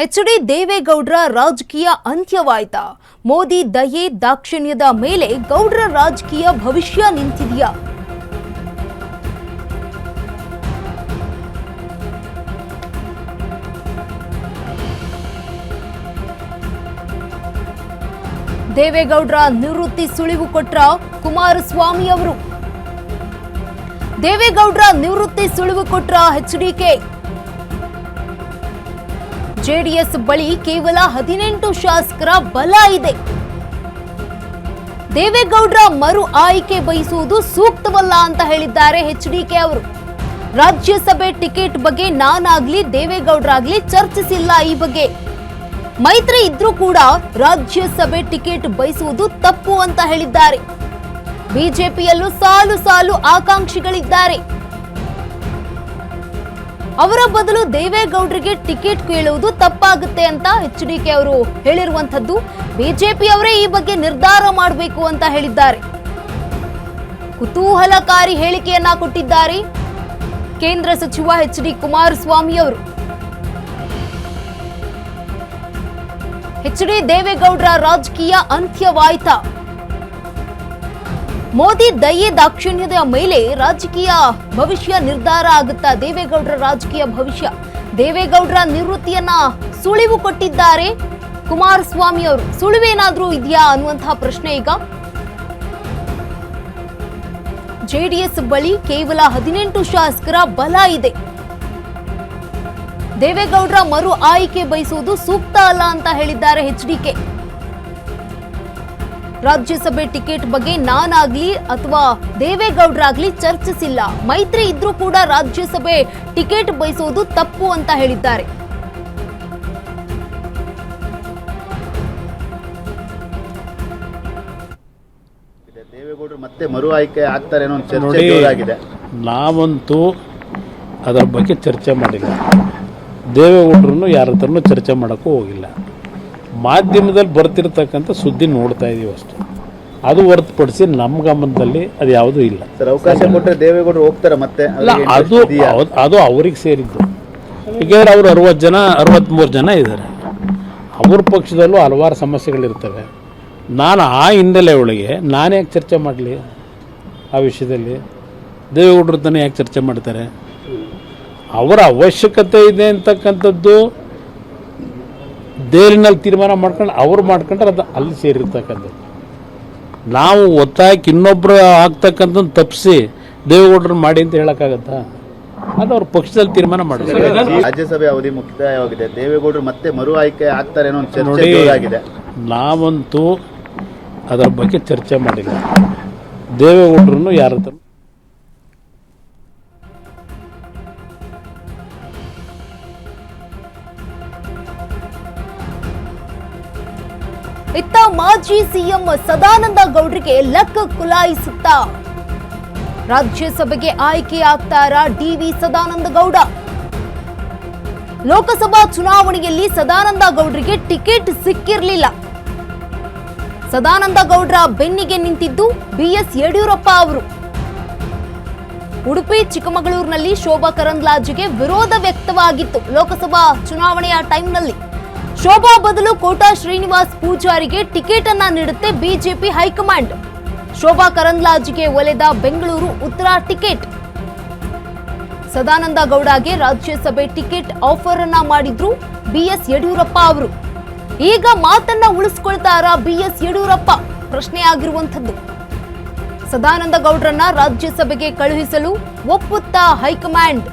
H D. ದೇವೇಗೌಡರ ರಾಜಕೀಯ ಅಂತ್ಯವಾಯ್ತಾ? ಮೋದಿ ದಯೆ ದಾಕ್ಷಿಣ್ಯದ ಮೇಲೆ ಗೌಡ್ರ ರಾಜಕೀಯ ಭವಿಷ್ಯ ನಿಂತಿದೆಯಾ? ದೇವೇಗೌಡರ ನಿವೃತ್ತಿ ಸುಳಿವು ಕೊಟ್ರ ಕುಮಾರಸ್ವಾಮಿ ಅವರು. ದೇವೇಗೌಡರ ನಿವೃತ್ತಿ ಸುಳಿವು ಕೊಟ್ರ ಎಚ್.ಡಿ.ಕೆ. ಜೆಡಿಎಸ್ ಬಳಿ ಕೇವಲ 18 ಶಾಸಕರ ಬಲ ಇದೆ. ದೇವೇಗೌಡರ ಮರು ಆಯ್ಕೆ ಬಯಸುವುದು ಸೂಕ್ತವಲ್ಲ ಅಂತ ಹೇಳಿದ್ದಾರೆ ಎಚ್.ಡಿ.ಕೆ. ಅವರು. ರಾಜ್ಯಸಭೆ ಟಿಕೆಟ್ ಬಗ್ಗೆ ನಾನಾಗ್ಲಿ ದೇವೇಗೌಡರಾಗ್ಲಿ ಚರ್ಚಿಸಿಲ್ಲ. ಈ ಬಗ್ಗೆ ಮೈತ್ರಿ ಇದ್ರೂ ಕೂಡ ರಾಜ್ಯಸಭೆ ಟಿಕೆಟ್ ಬಯಸುವುದು ತಪ್ಪು ಅಂತ ಹೇಳಿದ್ದಾರೆ. ಬಿಜೆಪಿಯಲ್ಲೂ ಸಾಲು ಸಾಲು ಆಕಾಂಕ್ಷಿಗಳಿದ್ದಾರೆ. ಅವರ ಬದಲು ದೇವೇಗೌಡರಿಗೆ ಟಿಕೆಟ್ ಕೇಳುವುದು ತಪ್ಪಾಗುತ್ತೆ ಅಂತ ಎಚ್.ಡಿ.ಕೆ. ಅವರು ಹೇಳಿರುವಂತದ್ದು. ಬಿಜೆಪಿಯವರೇ ಈ ಬಗ್ಗೆ ನಿರ್ಧಾರ ಮಾಡಬೇಕು ಅಂತ ಹೇಳಿದ್ದಾರೆ. ಕುತೂಹಲಕಾರಿ ಹೇಳಿಕೆಯನ್ನ ಕೊಟ್ಟಿದ್ದಾರೆ ಕೇಂದ್ರ ಸಚಿವ ಎಚ್.ಡಿ. ಕುಮಾರಸ್ವಾಮಿ ಅವರು. ಎಚ್.ಡಿ. ದೇವೇಗೌಡರ ರಾಜಕೀಯ ಅಂತ್ಯವಾಯ್ತಾ? ಮೋದಿ ದಯೆ ದಾಕ್ಷಿಣ್ಯದ ಮೇಲೆ ರಾಜಕೀಯ ಭವಿಷ್ಯ ನಿರ್ಧಾರ ಆಗುತ್ತಾ? ದೇವೇಗೌಡರ ರಾಜಕೀಯ ಭವಿಷ್ಯ. ದೇವೇಗೌಡರ ನಿವೃತ್ತಿಯನ್ನ ಸುಳಿವು ಕೊಟ್ಟಿದ್ದಾರೆ ಕುಮಾರಸ್ವಾಮಿ ಅವರು. ಸುಳಿವೇನಾದ್ರೂ ಇದೆಯಾ ಅನ್ನುವಂತಹ ಪ್ರಶ್ನೆ ಈಗ. ಜೆಡಿಎಸ್ ಬಳಿ ಕೇವಲ 18 ಶಾಸಕರ ಬಲ ಇದೆ. ದೇವೇಗೌಡರ ಮರು ಆಯ್ಕೆ ಬಯಸುವುದು ಸೂಕ್ತ ಅಲ್ಲ ಅಂತ ಹೇಳಿದ್ದಾರೆ ಎಚ್.ಡಿ.ಕೆ. ರಾಜ್ಯಸಭೆ ಟಿಕೆಟ್ ಬಗ್ಗೆ ನಾನಾಗ್ಲಿ ಅಥವಾ ದೇವೇಗೌಡರಾಗ್ಲಿ ಚರ್ಚಿಸಿಲ್ಲ. ಮೈತ್ರಿ ಇದ್ರೂ ಕೂಡ ರಾಜ್ಯಸಭೆ ಟಿಕೆಟ್ ಬಯಸುವುದು ತಪ್ಪು ಅಂತ ಹೇಳಿದ್ದಾರೆ. ದೇವೇಗೌಡರು ಮತ್ತೆ ಮರು ಆಯ್ಕೆ ಆಗ್ತಾರೆ ಅನ್ನೋ ಚರ್ಚೆ ಜೋರಾಗಿದೆ. ನಾವಂತೂ ಅದರ ಬಗ್ಗೆ ಚರ್ಚೆ ಮಾಡಿಲ್ಲ. ದೇವೇಗೌಡರನ್ನು ಯಾರ ಹತ್ರನೂ ಚರ್ಚೆ ಮಾಡೋಕ್ಕೂ ಹೋಗಿಲ್ಲ. ಮಾಧ್ಯಮದಲ್ಲಿ ಬರ್ತಿರ್ತಕ್ಕಂಥ ಸುದ್ದಿ ನೋಡ್ತಾ ಇದೀವಿ ಅಷ್ಟೇ. ಅದು ಹೊರತುಪಡಿಸಿ ನಮ್ಮ ಗಮನದಲ್ಲಿ ಅದು ಯಾವುದೂ ಇಲ್ಲ. ಸರ್, ಅವಕಾಶ ಕೊಟ್ಟರೆ ದೇವೇಗೌಡರು ಹೋಗ್ತಾರೆ ಮತ್ತೆ? ಅಲ್ಲ, ಅದು ಅವ್ರಿಗೆ ಸೇರಿದ್ದು. ಈಗಾದ್ರೆ ಅವರು 63 ಜನ ಇದ್ದಾರೆ. ಅವ್ರ ಪಕ್ಷದಲ್ಲೂ ಹಲವಾರು ಸಮಸ್ಯೆಗಳಿರ್ತವೆ. ನಾನು ಆ ಹಿನ್ನೆಲೆ ಒಳಗೆ ನಾನು ಯಾಕೆ ಚರ್ಚೆ ಮಾಡಲಿ ಆ ವಿಷಯದಲ್ಲಿ? ದೇವೇಗೌಡರು ತಾನೇ ಯಾಕೆ ಚರ್ಚೆ ಮಾಡ್ತಾರೆ? ಅವರ ಅವಶ್ಯಕತೆ ಇದೆ ಅಂತಕ್ಕಂಥದ್ದು ದೇರಿನಲ್ಲಿ ತೀರ್ಮಾನ ಮಾಡ್ಕೊಂಡು ಅವ್ರು ಮಾಡ್ಕೊಂಡ್ರೆ ಅದು ಅಲ್ಲಿ ಸೇರಿರ್ತಕ್ಕಂಥದ್ದು. ನಾವು ಒತ್ತಾಯಕ್ಕೆ ಇನ್ನೊಬ್ಬರು ಆಗ್ತಕ್ಕಂಥದ್ದು ತಪ್ಪಿಸಿ ದೇವೇಗೌಡರು ಮಾಡಿ ಅಂತ ಹೇಳೋಕ್ಕಾಗತ್ತಾ? ಅದು ಅವ್ರ ಪಕ್ಷದಲ್ಲಿ ತೀರ್ಮಾನ ಮಾಡಿದ್ದಾರೆ. ರಾಜ್ಯಸಭೆ ಅವಧಿ ಮುಕ್ತಾಯವಾಗಿದೆ. ದೇವೇಗೌಡರು ಮತ್ತೆ ಮರು ಆಯ್ಕೆ ಆಗ್ತಾರೆ ಅನ್ನೋ ಚರ್ಚೆ ಜೋರಾಗಿದೆ. ನಾವಂತೂ ಅದರ ಬಗ್ಗೆ ಚರ್ಚೆ ಮಾಡಿಲ್ಲ. ದೇವೇಗೌಡರನ್ನು ಯಾರ ಹತ್ರ ಇತ್ತ ಮಾಜಿ ಸಿಎಂ ಸದಾನಂದ ಗೌಡ್ರಿಗೆ ಲಕ್ ಕುಲಾಯಿಸುತ್ತಾ? ರಾಜ್ಯಸಭೆಗೆ ಆಯ್ಕೆ ಆಗ್ತಾರಾ ಡಿ.ವಿ. ಸದಾನಂದ ಗೌಡ? ಲೋಕಸಭಾ ಚುನಾವಣೆಯಲ್ಲಿ ಸದಾನಂದ ಗೌಡ್ರಿಗೆ ಟಿಕೆಟ್ ಸಿಕ್ಕಿರಲಿಲ್ಲ. ಸದಾನಂದ ಗೌಡ್ರ ಬೆನ್ನಿಗೆ ನಿಂತಿದ್ದು ಬಿ.ಎಸ್. ಯಡಿಯೂರಪ್ಪ ಅವರು. ಉಡುಪಿ ಚಿಕ್ಕಮಗಳೂರಿನಲ್ಲಿ ಶೋಭಾ ಕರಂದ್ಲಾಜೆಗೆ ವಿರೋಧ ವ್ಯಕ್ತವಾಗಿತ್ತು. ಲೋಕಸಭಾ ಚುನಾವಣೆಯ ಟೈಮ್ನಲ್ಲಿ ಶೋಭಾ ಬದಲು ಕೋಟಾ ಶ್ರೀನಿವಾಸ್ ಪೂಜಾರಿಗೆ ಟಿಕೆಟ್ ಅನ್ನ ನೀಡುತ್ತೆ ಬಿಜೆಪಿ ಹೈಕಮಾಂಡ್. ಶೋಭಾ ಕರಂದ್ಲಾಜೆಗೆ ಒಲೆದ ಬೆಂಗಳೂರು ಉತ್ತರ ಟಿಕೆಟ್. ಸದಾನಂದ ಗೌಡಗೆ ರಾಜ್ಯಸಭೆ ಟಿಕೆಟ್ ಆಫರ್ ಅನ್ನ ಮಾಡಿದ್ರು ಬಿ.ಎಸ್. ಯಡಿಯೂರಪ್ಪ ಅವರು. ಈಗ ಮಾತನ್ನ ಉಳಿಸ್ಕೊಳ್ತಾರಾ ಬಿ.ಎಸ್. ಯಡಿಯೂರಪ್ಪ? ಪ್ರಶ್ನೆ ಆಗಿರುವಂಥದ್ದು. ಸದಾನಂದ ಗೌಡ್ರನ್ನ ರಾಜ್ಯಸಭೆಗೆ ಕಳುಹಿಸಲು ಒಪ್ಪುತ್ತಾ ಹೈಕಮಾಂಡ್?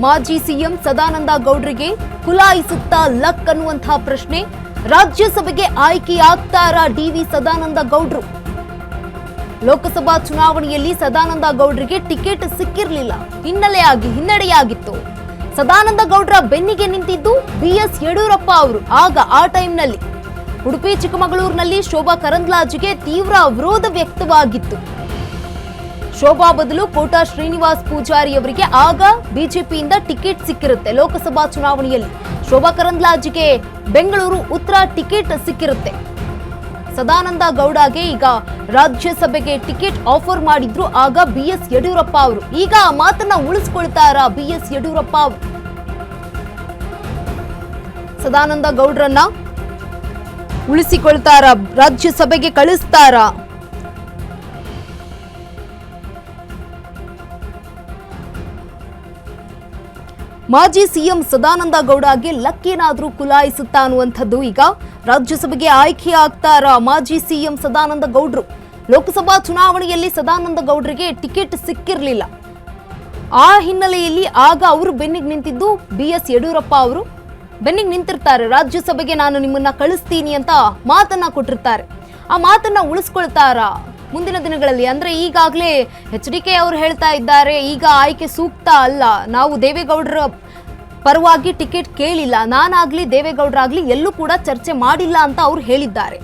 ಮಾಜಿ ಸಿಎಂ ಸದಾನಂದ ಗೌಡ್ರಿಗೆ ಕುಲಾಯಿಸುತ್ತಾ ಲಕ್ ಅನ್ನುವಂತಹ ಪ್ರಶ್ನೆ. ರಾಜ್ಯಸಭೆಗೆ ಆಯ್ಕೆಯಾಗ್ತಾರಾ ಡಿ.ವಿ. ಸದಾನಂದ ಗೌಡ್ರು? ಲೋಕಸಭಾ ಚುನಾವಣೆಯಲ್ಲಿ ಸದಾನಂದ ಗೌಡ್ರಿಗೆ ಟಿಕೆಟ್ ಸಿಕ್ಕಿರಲಿಲ್ಲ. ಹಿನ್ನಡೆಯಾಗಿತ್ತು. ಸದಾನಂದ ಗೌಡ್ರ ಬೆನ್ನಿಗೆ ನಿಂತಿದ್ದು ಬಿ.ಎಸ್. ಯಡಿಯೂರಪ್ಪ ಅವರು. ಆಗ ಆ ಟೈಮ್ನಲ್ಲಿ ಉಡುಪಿ ಚಿಕ್ಕಮಗಳೂರಿನಲ್ಲಿ ಶೋಭಾ ಕರಂದ್ಲಾಜೆಗೆ ತೀವ್ರ ವಿರೋಧ ವ್ಯಕ್ತವಾಗಿತ್ತು. ಶೋಭಾ ಬದಲು ಕೋಟಾ ಶ್ರೀನಿವಾಸ್ ಪೂಜಾರಿ ಅವರಿಗೆ ಆಗ ಬಿಜೆಪಿಯಿಂದ ಟಿಕೆಟ್ ಸಿಕ್ಕಿರುತ್ತೆ. ಲೋಕಸಭಾ ಚುನಾವಣೆಯಲ್ಲಿ ಶೋಭಾ ಕರಂದ್ಲಾಜೆಗೆ ಬೆಂಗಳೂರು ಉತ್ತರ ಟಿಕೆಟ್ ಸಿಕ್ಕಿರುತ್ತೆ. ಸದಾನಂದ ಗೌಡಗೆ ಈಗ ರಾಜ್ಯಸಭೆಗೆ ಟಿಕೆಟ್ ಆಫರ್ ಮಾಡಿದ್ರು ಆಗ BS ಯಡಿಯೂರಪ್ಪ ಅವರು. ಈಗ ಆ ಮಾತನ್ನ ಉಳಿಸ್ಕೊಳ್ತಾರ BS ಯಡಿಯೂರಪ್ಪ ಅವರು? ಸದಾನಂದ ಗೌಡ್ರನ್ನ ಉಳಿಸಿಕೊಳ್ತಾರ, ರಾಜ್ಯಸಭೆಗೆ ಕಳಿಸ್ತಾರ? ಮಾಜಿ ಸಿಎಂ ಸದಾನಂದ ಗೌಡಗೆ ಲಕ್ಕೇನಾದ್ರೂ ಕುಲಾಯಿಸುತ್ತಾ ಅನ್ನುವಂಥದ್ದು ಈಗ ರಾಜ್ಯಸಭೆಗೆ ಆಯ್ಕೆ ಆಗ್ತಾರ ಮಾಜಿ ಸಿಎಂ ಸದಾನಂದ ಗೌಡ್ರು. ಲೋಕಸಭಾ ಚುನಾವಣೆಯಲ್ಲಿ ಸದಾನಂದ ಗೌಡ್ರಿಗೆ ಟಿಕೆಟ್ ಸಿಕ್ಕಿರಲಿಲ್ಲ. ಆ ಹಿನ್ನೆಲೆಯಲ್ಲಿ ಆಗ ಅವರು ಬೆನ್ನಿಗೆ ನಿಂತಿದ್ದು BS ಯಡಿಯೂರಪ್ಪ ಅವರು ಬೆನ್ನಿಗೆ ನಿಂತಿರ್ತಾರೆ. ರಾಜ್ಯಸಭೆಗೆ ನಾನು ನಿಮ್ಮನ್ನ ಕಳಿಸ್ತೀನಿ ಅಂತ ಮಾತನ್ನ ಕೊಟ್ಟಿರ್ತಾರೆ. ಆ ಮಾತನ್ನ ಉಳಿಸ್ಕೊಳ್ತಾರ ಮುಂದಿನ ದಿನಗಳಲ್ಲಿ? ಅಂದ್ರೆ ಈಗಾಗಲೇ HDK ಅವರು ಹೇಳ್ತಾ ಇದ್ದಾರೆ, ಈಗ ಆಯ್ಕೆ ಸೂಕ್ತ ಅಲ್ಲ, ನಾವು ದೇವೇಗೌಡರ ಪರವಾಗಿ ಟಿಕೆಟ್ ಕೇಳಿಲ್ಲ, ನಾನಾಗ್ಲಿ ದೇವೇಗೌಡರಾಗ್ಲಿ ಎಲ್ಲೂ ಕೂಡ ಚರ್ಚೆ ಮಾಡಿಲ್ಲ ಅಂತ ಅವ್ರು ಹೇಳಿದ್ದಾರೆ.